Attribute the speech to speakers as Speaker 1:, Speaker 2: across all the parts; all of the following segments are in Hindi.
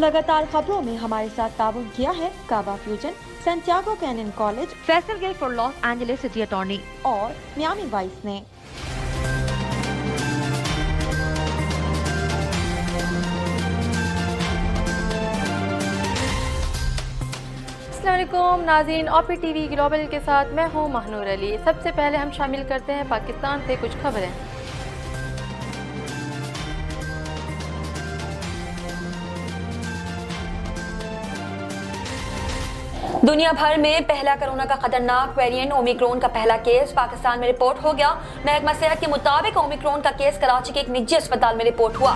Speaker 1: लगातार खबरों में हमारे साथ ताउन किया है काबा fusion, Santiago canyon college, Faisal Gill for Los Angeles city attorney और मियामी वाइस ने।
Speaker 2: अस्सलामुअलैकुम नाज़रीन, ओपी टीवी ग्लोबल के साथ मैं हूँ महनूर अली। सबसे पहले हम शामिल करते हैं पाकिस्तान से कुछ खबरें।
Speaker 3: दुनिया भर में पहला कोरोना का खतरनाक वेरिएंट ओमिक्रॉन का पहला केस पाकिस्तान में रिपोर्ट हो गया। महकमा सेहत के मुताबिक ओमिक्रॉन का केस कराची के एक निजी अस्पताल में रिपोर्ट हुआ।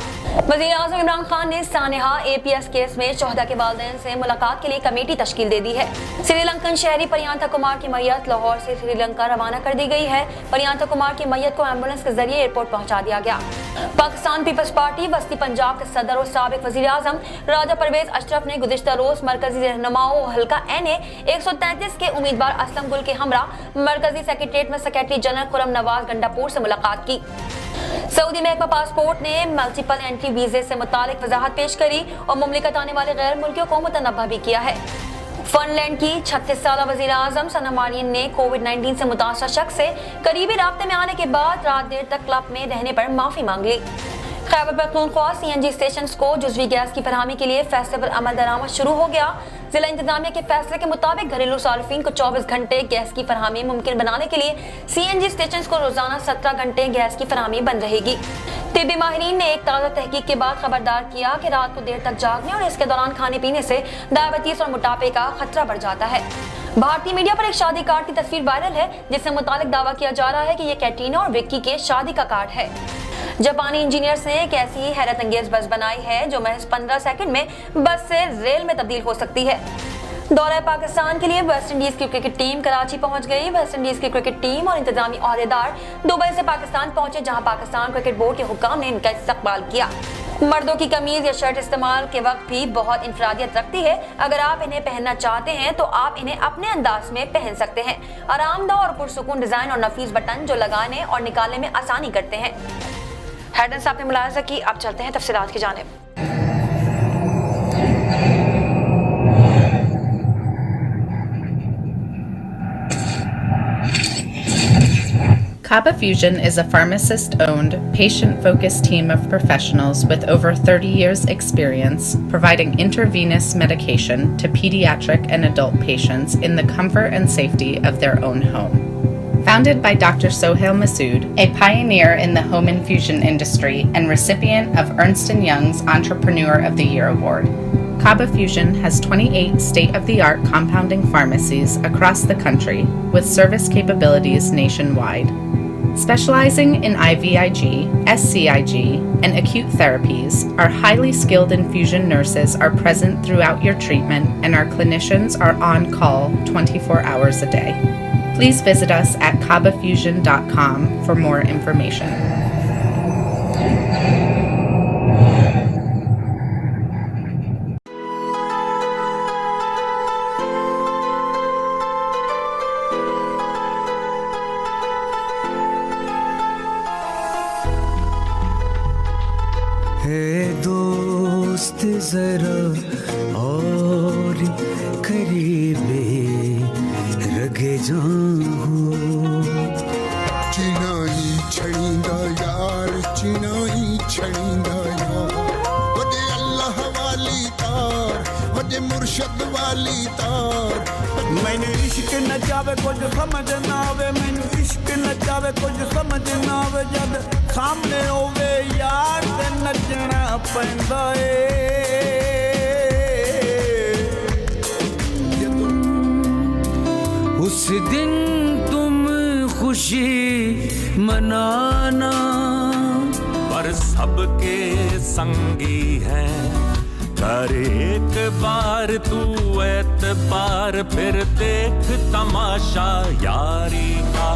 Speaker 3: वज़ीर-ए-आज़म इमरान खान ने सानेहा APS केस में 14 के वालिदैन से मुलाकात के लिए कमेटी तश्कील दे दी है। श्रीलंकन शहरी प्रियंका कुमार की मैयत लाहौर से श्रीलंका रवाना कर दी गई है। प्रियंका कुमार की मैयत को एम्बुलेंस के जरिए एयरपोर्ट पहुंचा दिया गया। पाकिस्तान पीपल्स पार्टी वस्ती पंजाब के सदर और साबिक वज़ीर-ए-आज़म राजा परवेज अशरफ ने गुज़िश्ता रोज मरकजी रहनुमाओं हल्का NA 133 के उम्मीदवार असलम गुल के हमरा मरकजी सेक्रेटरीट में सेक्रेटरी जनरल खुरम नवाज गंडापुर से मुलाकात की। सऊदी महकमा पासपोर्ट ने मल्टीपल एंट्री वीजे से मुतालिक वजाहत पेश करी और मुमलिकत आने वाले गैर मुल्कियों को मुतनब्बा भी किया है। फिनलैंड की 36 साल वज़ीर-ए-आज़म सना मारिन ने कोविड-19 से मुतासर शख्स से करीबी राब्ते में आने के बाद रात देर तक क्लब में रहने पर माफी मांग ली। खैबर पख्तूनख्वा CNG स्टेशन को जुज़वी गैस की फरहमी के लिए फैसले पर अमल दरामद शुरू हो गया। जिला इंतजामिया के फैसले के मुताबिक घरेलू सार्फिन को 24 घंटे गैस की फरहमी मुमकिन बनाने के लिए CNG स्टेशन को रोजाना 17 घंटे गैस की फरहमी बंद रहेगी। तिब्बी माहिरीन ने एक ताज़ा तहकीक के बाद खबरदार किया कि रात को देर तक जागने और इसके दौरान खाने पीने से डायबिटीज और मोटापे का खतरा बढ़ जाता है। भारतीय मीडिया पर एक शादी कार्ड की तस्वीर वायरल है जिससे मुतालिक दावा किया जा रहा है कि ये कैटरीना और विक्की के शादी का कार्ड है। जापानी इंजीनियर्स ने एक ऐसी हैरत अंगेज बस बनाई है जो महज 15 सेकंड में बस से रेल में तब्दील हो सकती है। दौरा पाकिस्तान के लिए वेस्ट इंडीज की क्रिकेट टीम कराची पहुंच गई। वेस्ट इंडीज की क्रिकेट टीम और इंतजामी ओहदेदार दुबई से पाकिस्तान पहुंचे, जहां पाकिस्तान क्रिकेट बोर्ड के हुक्काम ने इनका इस्तकबाल किया। मर्दों की कमीज या शर्ट इस्तेमाल के वक्त भी बहुत इंफरादियत रखती है। अगर आप इन्हें पहनना चाहते हैं तो आप इन्हें अपने अंदाज में पहन सकते हैं। आरामदायक और पुरसुकून डिजाइन और नफीस बटन जो लगाने और निकालने में आसानी करते हैं। हेडलाइंस आपने मुलाहिजा की, अब चलते हैं तफसीलात की जानिब।
Speaker 4: Kaba Fusion is a pharmacist-owned, patient-focused team of professionals with over 30 years' experience providing intravenous medication to pediatric and adult patients in the comfort and safety of their own home. Founded by Dr. Sohail Masood, a pioneer in the home infusion industry and recipient of Ernst & Young's Entrepreneur of the Year award, Kaba Fusion has 28 state-of-the-art compounding pharmacies across the country with service capabilities nationwide. Specializing in IVIG, SCIG, and acute therapies, our highly skilled infusion nurses are present throughout your treatment and our clinicians are on call 24 hours a day. Please visit us at kabafusion.com for more information.
Speaker 5: दोस्त जरा और करीबे रगे जाऊं चिनाई छड़ींदा यार चिनाई छड़ींदा यार वदे अल्लाह वाली तार वदे मुर्शद वाली तार मैंने इश्क न जावे कुछ समझ ना आवे मैंने इश्क न जावे कुछ समझ ना आवे जब सामने होवे यार ते नचना पैंदा उस दिन तुम खुशी मनाना
Speaker 6: पर सबके संगी हैं कर एक बार तू एतबार फिर देख तमाशा यारी का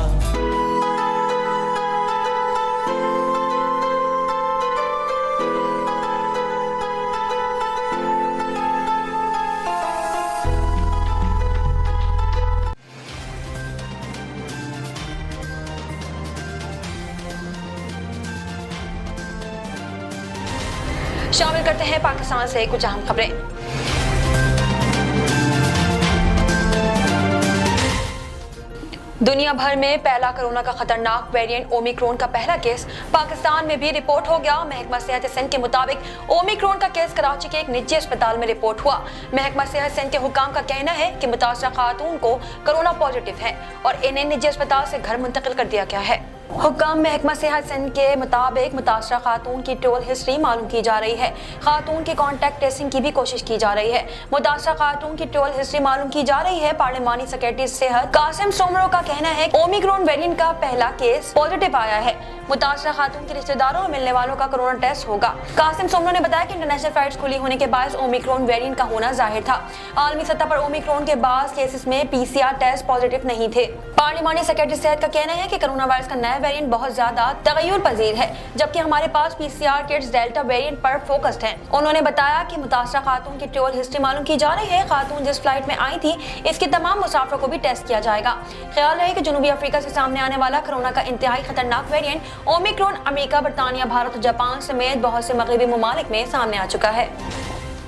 Speaker 3: शामिल करते हैं पाकिस्तान से कुछ अहम खबरें। दुनिया भर में पहला कोरोना का खतरनाक वेरिएंट ओमिक्रॉन का पहला केस पाकिस्तान में भी रिपोर्ट हो गया। महकमा सेहत सिंध के मुताबिक ओमिक्रॉन का केस कराची के एक निजी अस्पताल में रिपोर्ट हुआ। महकमा सेहत सिंध के हुकाम का कहना है कि मुतासरा खातून को कोरोना पॉजिटिव है और इन्हें निजी अस्पताल से घर मुंतकिल कर दिया गया है। हुक्म महकमा सेहत सिंध के मुताबिक मुतासरा खातून की ट्रैवल हिस्ट्री मालूम की जा रही है। खातून की कॉन्टैक्ट ट्रेसिंग की भी कोशिश की जा रही है। मुतासरा खातून की ट्रैवल हिस्ट्री मालूम की जा रही है। पार्लिमानी सेक्रेटरी सेहत कासिम सोमरो का कहना है ओमिक्रॉन वेरिएंट का पहला केस पॉजिटिव आया है। मुतासरा खातून के रिश्तेदारों और मिलने वालों का कोरोना टेस्ट होगा। कासिम सोमरो ने बताया कि इंटरनेशनल फ्लाइट्स खुली होने के बाद ओमिक्रॉन वेरिएंट का होना जाहिर था। आलमी सतह पर ओमिक्रॉन के बाद केसेस में PCR टेस्ट पॉजिटिव नहीं थे। पार्लिमानी सेक्रेटरी सेहत का कहना है कि कोरोना वायरस का नया वेरिएंट बहुत ज्यादा तगय्युर पजीर है, जबकि हमारे पास PCR किट्स डेल्टा वेरिएंट पर फोकस्ड हैं। उन्होंने बताया कि मुतासरा खातून की ट्रैवल हिस्ट्री मालूम की जा रही है। खातून जिस फ्लाइट में आई थी इसके तमाम मुसाफिरों को भी टेस्ट किया जाएगा। ख्याल रहे कि जनूबी अफ्रीका से सामने आने वाला कोरोना का इंतहाई खतरनाक वेरिएंट ओमिक्रॉन अमेरिका, बरतानिया, भारत और जापान समेत बहुत से मगरबी ममालिक में सामने आ चुका है।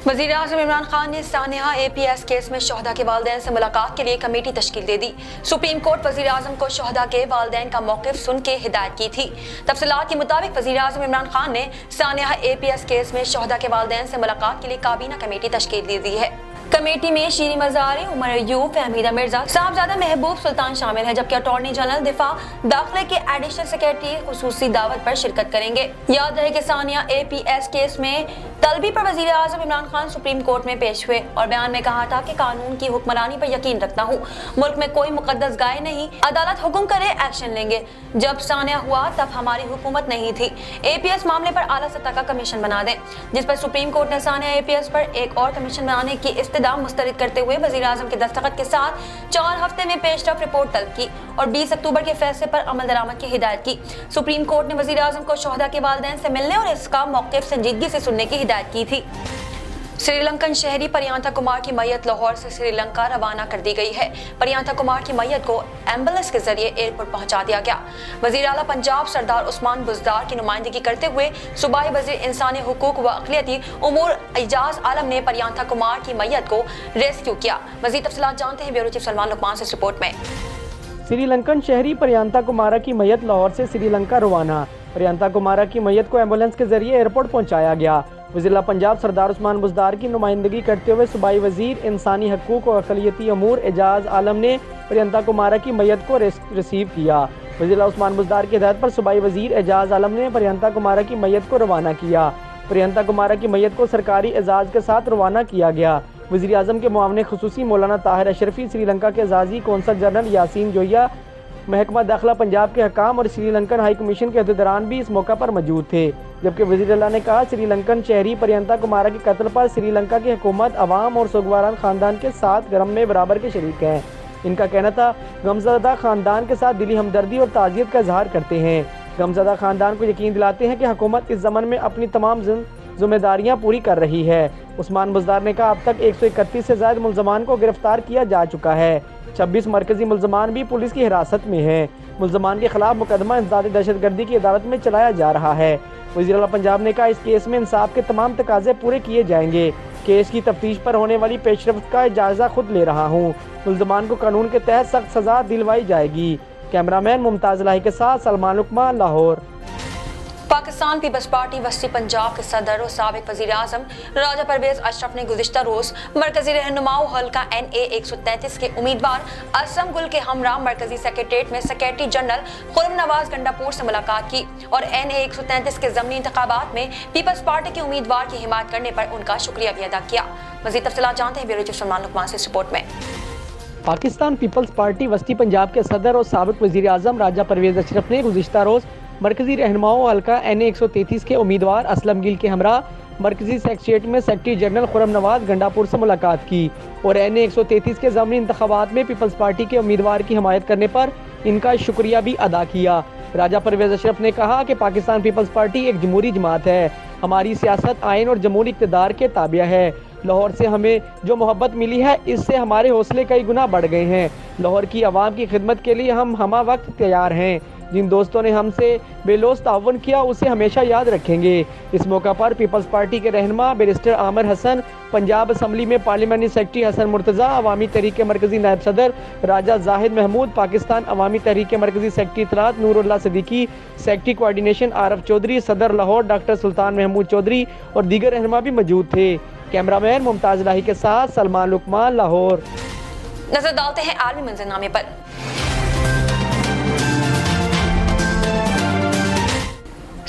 Speaker 3: वज़ीर आज़म इमरान खान ने सानिया APS केस में शोहदा के वालिदैन से मुलाकात के लिए कमेटी तश्कील दे दी। सुप्रीम कोर्ट वज़ीर आज़म को शोहदा के वालिदैन का मौक़िफ़ सुन के हिदायत की थी। तफसीलात के मुताबिक वज़ीर आज़म इमरान खान ने सानिया APS केस में शोहदा के वालिदैन से मुलाकात के लिए काबीना कमेटी तश्कील दे दी है। कमेटी में शीरी मज़ारी, उमर अयूब, फहमीदा मिर्जा, साहबजादा महबूब सुल्तान शामिल है, जबकि अटॉर्नी जनरल दिफा दाखिले के एडिशनल सेक्रेटरी खुसूसी दावत पर शिरकत करेंगे। याद रहे कि सानिया APS केस में तलबी पर वज़ीर आज़म इमरान खान सुप्रीम कोर्ट में पेश हुए और बयान में कहा था कि कानून की हुक्मरानी पर यकीन रखता हूँ, मुल्क में कोई मुकद्दस गाय नहीं, अदालत हुक्म करे एक्शन लेंगे। जब सानिया हुआ तब हमारी हुकूमत नहीं थी। APS मामले पर आला सतह का कमीशन बना दें, जिस पर सुप्रीम कोर्ट ने सानिया APS पर एक और कमीशन बनाने की इस्तदा मुस्तरद करते हुए वज़ीर आज़म के दस्तखत के साथ 4 हफ्ते में पेशरफ रिपोर्ट तलब की और 20 अक्टूबर के फैसले पर अमल दरामद की हिदायत की। सुप्रीम कोर्ट ने वज़ीर आज़म को शोहदा के वालिदैन से मिलने और इसका मौक़िफ़ संजीदगी से सुनने की हिदायत की थी। श्रीलंकन शहरी परियांता कुमार की मैयत लाहौर से श्रीलंका रवाना कर दी गई है। परियांता कुमार की मैयत को एम्बुलेंस के जरिए एयरपोर्ट पहुंचा दिया गया। वज़ीर आला पंजाब सरदार उस्मान बुज़दार की नुमाइंदगी करते हुए सूबाई वज़ीर इंसानी हुकूक व अक़लियती उमूर एजाज आलम ने परियांता कुमार की मैयत को रेस्क्यू किया। मज़ीद तफ़सीलात जानते हैं ब्यूरो चीफ सलमान लुकमान से इस रिपोर्ट में।
Speaker 7: श्रीलंकन शहरी परियांता कुमारा की मैयत लाहौर से श्रीलंका रवाना। परियांता कुमारा की मैयत को एम्बुलेंस के जरिए एयरपोर्ट पहुंचाया गया। वज़ीर पंजाब सरदार उस्मान बुज़दार की नुमाइंदगी करते हुए सूबाई वज़ीर इंसानी हकूक़ और अक़लियती अमूर एजाज आलम ने परियांता कुमारा की मैयत को रिसीव किया। वज़ीर उस्मान बुज़दार की हिदायत पर सूबाई वज़ीर एजाज आलम ने परियांता कुमारा की मैयत को रवाना किया। परियांता कुमारा की मैयत को सरकारी एजाज़ के साथ रवाना किया गया। वज़ीर आज़म के मुआविन खुसूसी मौलाना ताहिर अशरफी, श्रीलंका के एजाज़ी कौंसल जनरल यासीन जोया, महकमा दाखिला पंजाब के हकाम और श्रीलंकन हाई कमीशन के अहदेदारान भी इस मौका पर मौजूद थे। जबकि वज़ीर अल्लाह ने कहा श्रीलंकन शहरी परियांता कुमारा के कत्ल पर श्रीलंका की हुकूमत, अवाम और सुगवारान खानदान के साथ गम में बराबर के शरीक हैं। इनका कहना था गमज़दा खानदान के साथ दिली हमदर्दी और ताज़ियत का इजहार करते हैं। गमज़दा खानदान को यकीन दिलाते हैं कि हुकूमत इस ज़मन में अपनी तमाम जिम्मेदारियां पूरी कर रही है। उस्मान बुज़दार ने कहा अब तक 131 से ज़्यादा मुल्ज़मान को गिरफ्तार किया जा चुका है। 26 मरकजी मुल्ज़मान भी पुलिस की हिरासत में हैं। मुल्ज़मान के खिलाफ मुकदमा इंसदाद दहशतगर्दी की अदालत में चलाया जा रहा है। वज़ीर आला पंजाब ने कहा इस केस में इंसाफ के तमाम तकाजे पूरे किए जाएंगे। केस की तफ्तीश पर होने वाली पेशरफ्त का जायजा खुद ले रहा हूँ। मुल्ज़मान को कानून के तहत सख्त सजा दिलवाई जाएगी। कैमरामैन मुमताज़ लाही के साथ सलमान लुकमान, लाहौर।
Speaker 3: पाकिस्तान पीपल्स पार्टी वस्ती पंजाब के सदर और साबिक वज़ीर आज़म राजा परवेज अशरफ ने गुज़िश्ता रोज़ मरकजी रहनुमाओं हल्का NA 133 के उम्मीदवार असम गुल के हमरा मरकजी सेक्रेटरीट में सेक्रेटरी जनरल खुर्रम नवाज गंडापुर से मुलाकात की और NA 133 के ज़मीनी इंतखाबात में पीपल्स पार्टी के उम्मीदवार की हिमायत करने पर उनका शुक्रिया भी अदा किया। मज़ीद तफ़सीलात जानते हैं ब्यूरो चीफ सलमान लुकमान से इस रिपोर्ट में।
Speaker 7: पाकिस्तान पीपल्स पार्टी वस्ती पंजाब के सदर और साबिक वज़ीर आज़म राजा परवेज अशरफ ने गुज़िश्ता रोज़ मरकजी रहनुमाओं हल्का NA 133 के उम्मीदवार असलम गिल के हमरा मरकजी सेक्रेटरीट में सेक्रेटरी जनरल खुर्रम नवाज गंडापुर से मुलाकात की और NA 133 के ज़मीनी इंतखाबात में पीपल्स पार्टी के उम्मीदवार की हिमायत करने पर इनका शुक्रिया भी अदा किया। राजा परवेज अशरफ ने कहा कि पाकिस्तान पीपल्स पार्टी एक जमहूरी जमात है। हमारी सियासत आइन और जमहूरी इक़्तिदार के ताबिया है। लाहौर से हमें जो मोहब्बत मिली है इससे हमारे हौसले कई गुना बढ़ गए हैं। लाहौर की आवाम की खिदमत के लिए हम हमा वक्त तैयार हैं। जिन दोस्तों ने हमसे बेलौस ताउन किया उसे हमेशा याद रखेंगे। इस मौका पर पीपल्स पार्टी के रहनुमा बैरिस्टर आमिर हसन, पंजाब असम्बली में पार्लियामेंट्री सेक्रेटरी हसन मुर्तज़ा, अवामी तहरीक मरकज़ी नायब सदर राजा जाहिद महमूद, पाकिस्तान अवामी तहरीक मरकज़ी सेक्रेटरी इत्तलात नूरुल्लाह सिद्दीकी, सेक्रेटरी कोऑर्डिनेशन आरफ चौधरी, सदर लाहौर डॉक्टर सुल्तान महमूद चौधरी और दीगर रहनुमा भी मौजूद थे। कैमरामैन मुमताज लाही के साथ सलमान लुकमान, लाहौर।
Speaker 3: नजर डालते हैं आलमी मंजरनामे पर।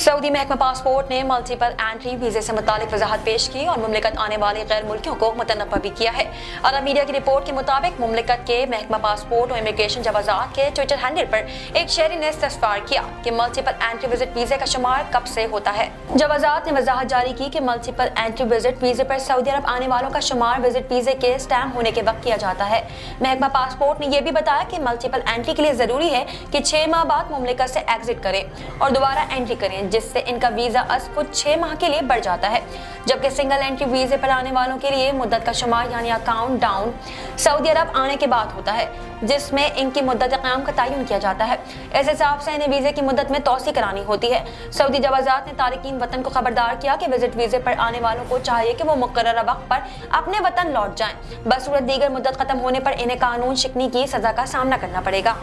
Speaker 3: सऊदी महकमा पासपोर्ट ने मल्टीपल एंट्री वीजे से मुतालिक वजाहत पेश की और मुमलिकत आने वाले गैर मुल्कियों को मुतनब्बा भी किया है। अरब मीडिया की रिपोर्ट के मुताबिक मुमलिकत के महकमा पासपोर्ट और इमिग्रेशन जवाजात के ट्विटर हैंडल पर एक शहरी ने इस्तफसार किया कि मल्टीपल एंट्री विजिट वीजे का शुमार कब से होता है। जवाजात ने वजाहत जारी की कि मल्टीपल एंट्री विजिट वीजे पर सऊदी अरब आने वालों का शुमार विजिट वीजे के स्टैम्प होने के वक्त किया जाता है। महकमा पासपोर्ट ने यह भी बताया कि मल्टीपल एंट्री के लिए जरूरी है कि 6 माह बाद मुमलिकत से एग्जिट करें और दोबारा एंट्री करें, जिससे इनका वीजा अस खुद 6 माह के लिए बढ़ जाता है। जबकि सिंगल एंट्री वीजे पर आने वालों के लिए मुद्दत का शुमार यानी अकाउंट डाउन सऊदी अरब आने के बाद होता है, जिसमें इनकी मुद्दत क़याम का तयन किया जाता है। इस हिसाब से इन्हें वीजे की मुद्दत में तौसी करानी होती है। सऊदी जवाजात ने तारिकीन वतन को खबरदार किया कि विजिट वीजे पर आने वालों को चाहिए कि वो मुकर्रर वक्त पर अपने वतन लौट जाएं। बसूरत दीगर मुद्दत खत्म होने पर इन्हें कानून शिकनी की सजा का सामना करना पड़ेगा।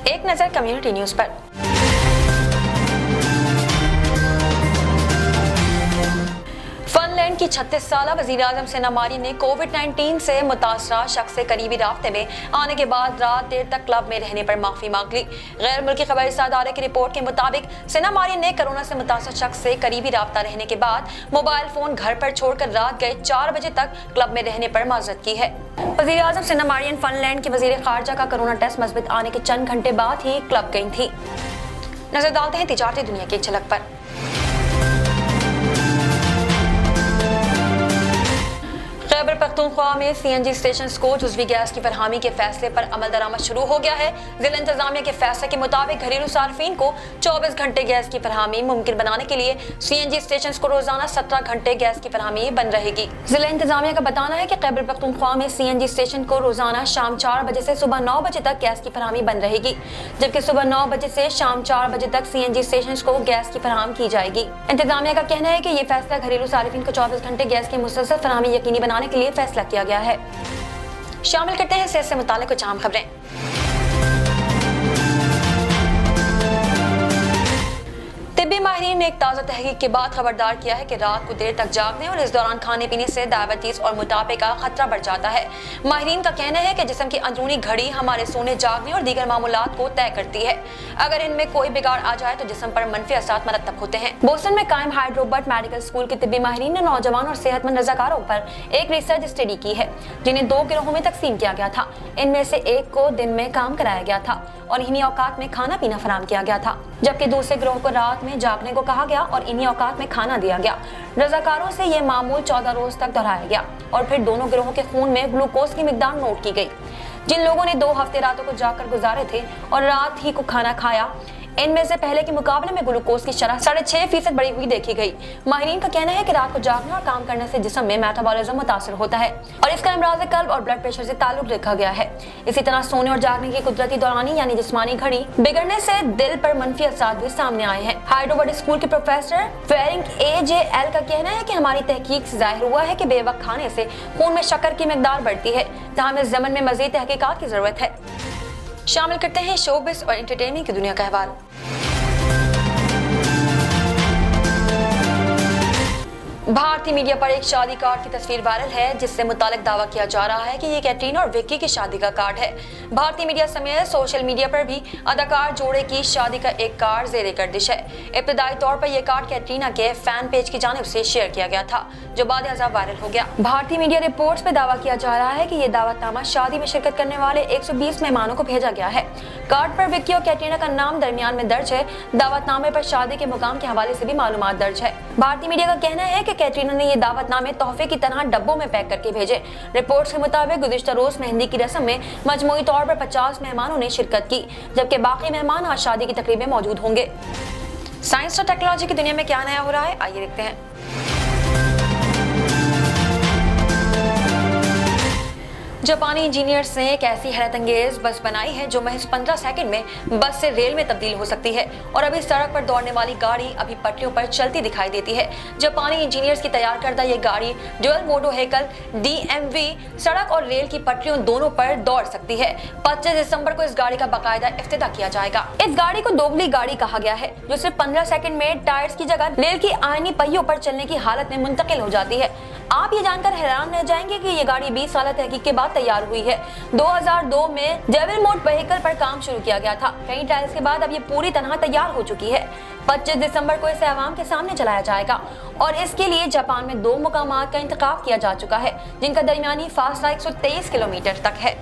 Speaker 3: एक नजर कम्युनिटी न्यूज पर। फिनलैंड की 36 साला वज़ीर-ए-आज़म सेना मारिन ने कोविड-19 से मुतासरा शख्स से करीबी राब्ते में आने के बाद रात देर तक क्लब में रहने पर माफी मांग ली। गैर मुल्की खबर इदारे की रिपोर्ट के मुताबिक सेना मारिन ने कोरोना से मुतासर शख्स से करीबी राब्ता रहने के बाद मोबाइल फोन घर पर छोड़कर रात गए 4 बजे तक क्लब में रहने पर माजरत की है। वज़ीर-ए-आज़म सेना मारिन फिनलैंड के वज़ीर खारजा का कोरोना टेस्ट मुस्बत आने के चंद घंटे बाद ही क्लब गई थी। नजर डालते हैं तिजारती दुनिया की एक झलक पर। खैबर पख्तूनख्वा में सीएनजी स्टेशन को जुज़वी गैस की फरहमी के फैसले पर अमल दरामद शुरू हो गया है। जिला इंतजामिया के फैसले के मुताबिक घरेलू सार्फिन को 24 घंटे गैस की फरहमी मुमकिन बनाने के लिए सीएनजी स्टेशन को रोजाना 17 घंटे गैस की फरहमी बंद रहेगी। जिला इंतजामिया का बताना है कि खैबर पख्तूनख्वा में सीएनजी स्टेशन को रोजाना शाम 4 बजे से सुबह 9 बजे तक गैस की फरहमी बंद रहेगी, जबकि सुबह 9 बजे से शाम 4 बजे तक सीएनजी स्टेशन को गैस की फरहम की जाएगी। इंतजामिया का कहना है कि ये फैसला घरेलू सार्फिन को 24 घंटे गैस की मुसलसल फरहमी यकीनी बनाने के लिए फैसला किया गया है। शामिल करते हैं सेहत से मुताल्लिक कुछ अहम खबरें। तिब्बी माहिरीन ने एक ताज़ा तहकीक के बाद खबरदार किया है कि रात को देर तक जागने और इस दौरान खाने पीने से डायबिटीज और मोटापे का खतरा बढ़ जाता है। माहिरीन का कहना है कि जिस्म की अंदरूनी घड़ी हमारे सोने, जागने और दीगर मामूलात को तय करती है। अगर इनमें कोई बिगाड़ आ जाए तो जिस्म पर मनफी असरात मरतब होते हैं। बोस्टन में कायम हाइड्रोबर्ट मेडिकल स्कूल के तिब्बी माहिरीन ने नौजवान और सेहतमंद रज़ाकारों पर एक रिसर्च स्टडी की है, जिन्हें 2 गिरोहों में तकसीम किया गया था। इनमें से एक को दिन में काम कराया गया था और इन्हीं औकात में खाना पीना फराहम किया गया था, जबकि दूसरे गिरोह को रात में जागने को कहा गया और इन्हीं औकात में खाना दिया गया। रज़ाकारों से ये मामूल 14 रोज तक दोहराया गया और फिर दोनों गिरोहों के खून में ग्लूकोज की मिकदार नोट की गई। जिन लोगों ने 2 हफ्ते रातों को जाकर गुजारे थे और रात ही को खाना खाया, इनमें से पहले के मुकाबले में ग्लूकोज की शरह 6.5% बढ़ी हुई देखी गई। माहिरीन का कहना है कि रात को जागने और काम करने से जिस्म में मेटाबॉलिज्म मुतासर होता है और इसका अमराज़ कल्ब और ब्लड प्रेशर से ताल्लुक रखा गया है। इसी तरह सोने और जागने की कुदरती दौरानी यानी जिस्मानी घड़ी बिगड़ने से दिल पर मनफी असरात भी सामने आए हैं। हाइड्रोबर्ट स्कूल के प्रोफेसर फेरिंग AJL का कहना है कि हमारी तहकीक से जाहिर हुआ है कि बेवक्त खाने से खून में शक्कर की मिकदार बढ़ती है, जहाँ इस ज़मन में मज़ीद तहकीकात की जरूरत है। शामिल करते हैं शोबिस और एंटरटेनमेंट की दुनिया का अहवाल। भारतीय मीडिया पर एक शादी कार्ड की तस्वीर वायरल है, जिससे मुतालिक दावा किया जा रहा है कि ये कैटरीना और विक्की की शादी का कार्ड है। भारतीय मीडिया समेत सोशल मीडिया पर भी अदाकार जोड़े की शादी का एक कार्ड ज़ेरे गर्दिश है। इब्तदाई तौर पर यह कार्ड कैटरीना के फैन पेज की जानिब से शेयर किया गया था, जो बाद अज़ाब वायरल हो गया। भारतीय मीडिया रिपोर्ट्स में दावा किया जा रहा है कि यह दावतनामा शादी में शिरकत करने वाले 120 मेहमानों को भेजा गया है। कार्ड पर विक्की और कैटरीना का नाम दरमियान में दर्ज है। दावतनामे पर शादी के मुकाम के हवाले से भी मालूमात दर्ज है। भारतीय मीडिया का कहना है कि कैटरीना ने ये दावतनामे तोहफे की तरह डब्बों में पैक करके भेजे। रिपोर्ट्स के मुताबिक गुज़िश्ता रोज मेहंदी की रस्म में मजमूई तौर पर 50 मेहमानों ने शिरकत की, जबकि बाकी मेहमान आज शादी की तकरीब में मौजूद होंगे। साइंस और टेक्नोलॉजी की दुनिया में क्या नया हो रहा है, आइए देखते हैं। जापानी इंजीनियर्स ने एक ऐसी हैरत अंगेज बस बनाई है जो महज 15 सेकंड में बस से रेल में तब्दील हो सकती है और अभी सड़क पर दौड़ने वाली गाड़ी अभी पटरियों पर चलती दिखाई देती है। जापानी इंजीनियर्स की तैयार करदा ये गाड़ी ड्यूल मोड व्हीकल DMV सड़क और रेल की पटरियों दोनों पर दौड़ सकती है। 25 दिसंबर को इस गाड़ी का बाकायदा इफ्तिताह किया जाएगा। इस गाड़ी को दोगली गाड़ी कहा गया है जो सिर्फ 15 सेकंड में टायर्स की जगह रेल की आयनी पहियों पर चलने की हालत में मुंतकिल हो जाती है। आप ये जानकर हैरान रह जाएंगे कि ये गाड़ी 20 साल तहकीक के बाद तैयार हुई है। 2002 में डेविल मोड व्हीकल पर काम शुरू किया गया था। कई ट्रायल्स के बाद अब ये पूरी तरह तैयार हो चुकी है। 25 दिसंबर को इसे आवाम के सामने चलाया जाएगा और इसके लिए जापान में 2 मुकामात का इंतखाब किया जा चुका है जिनका दरमियानी फासला 123 किलोमीटर तक है।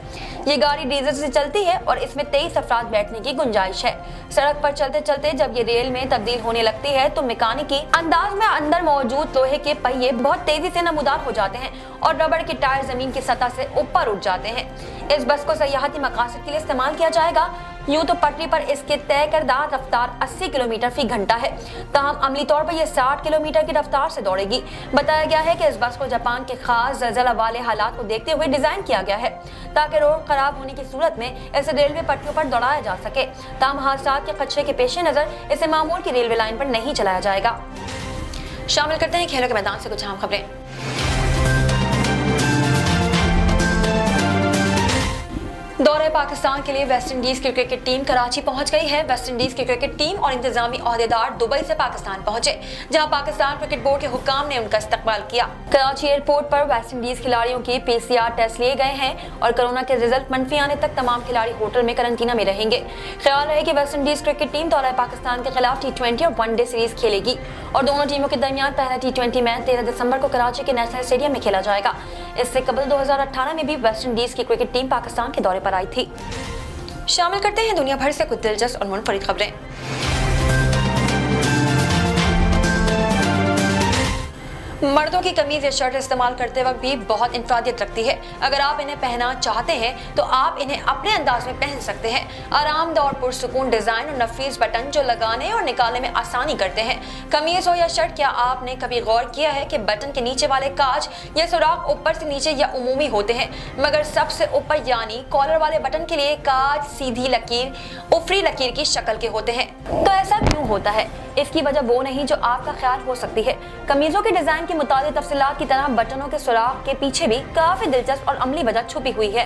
Speaker 3: ये गाड़ी डीजल से चलती है और इसमें 23 अफराद बैठने की गुंजाइश है। सड़क पर चलते चलते जब ये रेल में तब्दील होने लगती है तो मैकेनिकी अंदाज में अंदर मौजूद लोहे के पहिए बहुत तेजी से नमूदार हो जाते हैं और रबड़ के टायर जमीन की सतह से ऊपर उठ जाते हैं। इस बस को सयाहती मकासद के लिए इस्तेमाल किया जाएगा। यूं तो पटरी पर इसके तय करदा रफ्तार 80 किलोमीटर फी घंटा है, ताहम अमली तौर पर यह 60 किलोमीटर की रफ्तार से दौड़ेगी। बताया गया है कि इस बस को जापान के खास ज़लज़ला वाले हालात को देखते हुए डिजाइन किया गया है ताकि रोड खराब होने की सूरत में इसे रेलवे पटरियों पर दौड़ाया जा सके। ताहम हादसा के खदशे के पेश नजर इसे मामूल की रेलवे लाइन पर नहीं चलाया जाएगा। शामिल करते हैं खेलों के मैदान से कुछ अहम खबरें। दौरे पाकिस्तान के लिए वेस्ट इंडीज की क्रिकेट टीम कराची पहुंच गई है। वेस्ट इंडीज की क्रिकेट टीम और इंतजामी ओहदेदार दुबई से पाकिस्तान पहुंचे, जहां पाकिस्तान क्रिकेट बोर्ड के हुक्काम ने उनका इस्तकबाल किया। कराची एयरपोर्ट पर वेस्ट इंडीज खिलाड़ियों के PCR टेस्ट लिए गए हैं और कोरोना के रिजल्ट मंफी आने तक तमाम खिलाड़ी होटल में करंटीना में रहेंगे। ख्याल है कि वेस्ट इंडीज क्रिकेट टीम दौरे पाकिस्तान के खिलाफ T20 और वनडे सीरीज खेलेगी और दोनों टीमों के दरमियान पहला T20 मैच 13 दिसंबर को कराची के नेशनल स्टेडियम में खेला जाएगा। इससे कबल 2018 में भी वेस्ट इंडीज की क्रिकेट टीम पाकिस्तान के दौरे पर आई थी। शामिल करते हैं दुनिया भर से कुछ दिलचस्प और मुनफरिद खबरें। मर्दों की कमीज या शर्ट इस्तेमाल करते वक्त भी बहुत इंफरादियत रखती है। अगर आप इन्हें पहनना चाहते हैं तो आप इन्हें अपने अंदाज में पहन सकते हैं। आरामदायक और पुरसुकून डिजाइन और नफीस बटन जो लगाने और निकालने में आसानी करते हैं। कमीज हो या शर्ट, क्या आपने कभी गौर किया है कि बटन के नीचे वाले काज या सुराख ऊपर से नीचे या उमूमी होते हैं, मगर सबसे ऊपर यानी कॉलर वाले बटन के लिए काज सीधी लकीर ऊपरी लकीर की शक्ल के होते हैं। तो ऐसा क्यों होता है? इसकी वजह वो नहीं जो आपका ख्याल हो सकती है। कमीजों के डिजाइन की मुताबिक तफसीलात की तरह बटनों के सुराख के पीछे भी काफी दिलचस्प और अमली वजह छुपी हुई है।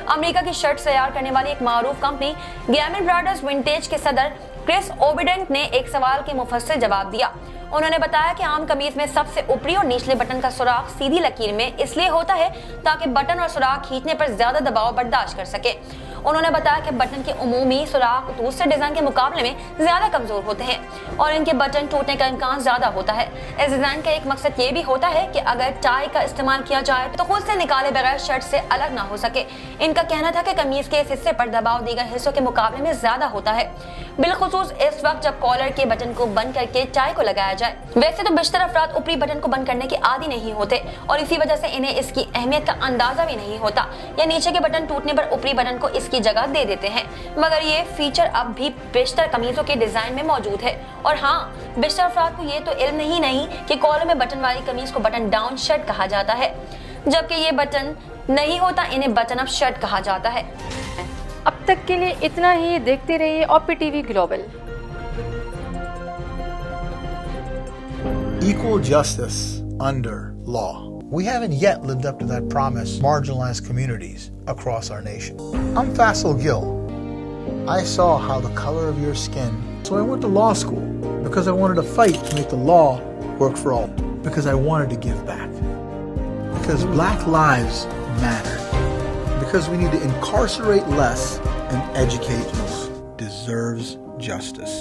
Speaker 3: अमेरिका की शर्ट तैयार करने वाली एक मारूफ कंपनी गैमन ब्रदर्स विंटेज के सदर क्रिस ओबिडेंट ने एक सवाल के मुफस्सिल जवाब दिया। उन्होंने बताया कि आम कमीज में सबसे ऊपरी और निचले बटन का सुराख सीधी लकीर में इसलिए होता है ताकि बटन और सुराख खींचने पर ज्यादा दबाव बर्दाश्त कर सके। उन्होंने बताया कि बटन के उमूमी सुराख दूसरे डिजाइन के मुकाबले में ज्यादा कमजोर होते हैं और इनके बटन टूटने का इम्कान ज्यादा होता है। इस डिजाइन का एक मकसद ये भी होता है कि अगर टाई का इस्तेमाल किया जाए तो खुद से निकाले बगैर शर्ट से अलग ना हो सके। इनका कहना था कि कमीज के इस हिस्से पर दबाव दीगर हिस्सों के मुकाबले में ज्यादा होता है, बिलखुसूस इस वक्त जब कॉलर के बटन को बंद करके टाई को लगाया जाए। वैसे तो बेशतर अफराद ऊपरी बटन को बंद करने के आदी नहीं होते और इसी वजह से इन्हें इसकी अहमियत का अंदाजा भी नहीं होता, या नीचे के बटन टूटने पर ऊपरी बटन को इसकी जगह दे देते हैं। मगर ये फीचर अब भी बेशतर कमीजों के डिजाइन में मौजूद है। और हाँ, बेशतर अफराद को ये तो इल्म ही नहीं कि कॉलर में बटन वाली कमीज को बटन डाउन शर्ट कहा जाता है, जबकि ये बटन नहीं होता इन्हें बटन अप शर्ट कहा जाता है।
Speaker 2: अब तक के लिए इतना ही। देखते रहिए OPTV global.
Speaker 8: Equal justice under law. We haven't yet lived up to that promise to marginalized communities across our nation. I'm Faisal Gill. I saw how the color of your skin, so I went to law school because I wanted to fight to make the law work for all, because I wanted to give back, because black lives matter, because we need to incarcerate less and educate most deserves justice.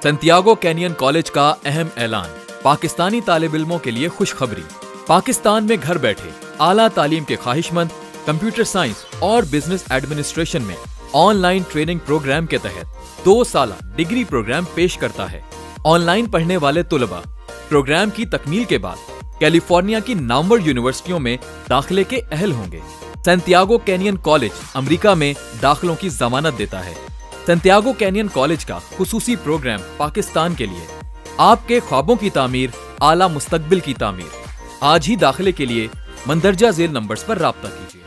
Speaker 9: Santiago canyon college का अहम ऐलान। पाकिस्तानी तालिब इल्मों के लिए खुशखबरी। पाकिस्तान में घर बैठे आला तालीम के ख्वाहिशमंद कंप्यूटर साइंस और बिजनेस एडमिनिस्ट्रेशन में ऑनलाइन ट्रेनिंग प्रोग्राम के तहत 2 साला डिग्री प्रोग्राम पेश करता है। ऑनलाइन पढ़ने वाले तुलबा प्रोग्राम की तकमील के बाद कैलिफोर्निया की नामवर यूनिवर्सिटियों में दाखिले के अहल होंगे। सैंटियागो कैनियन कॉलेज अमेरिका में दाखिलों की जमानत देता है। सैंटियागो कैनियन कॉलेज का खुसूसी प्रोग्राम पाकिस्तान के लिए, आपके ख्वाबों की तामीर, आला मुस्तकबिल की तामीर। आज ही दाखिले के लिए मंदरजा झेल नंबर्स पर राब्ता कीजिए।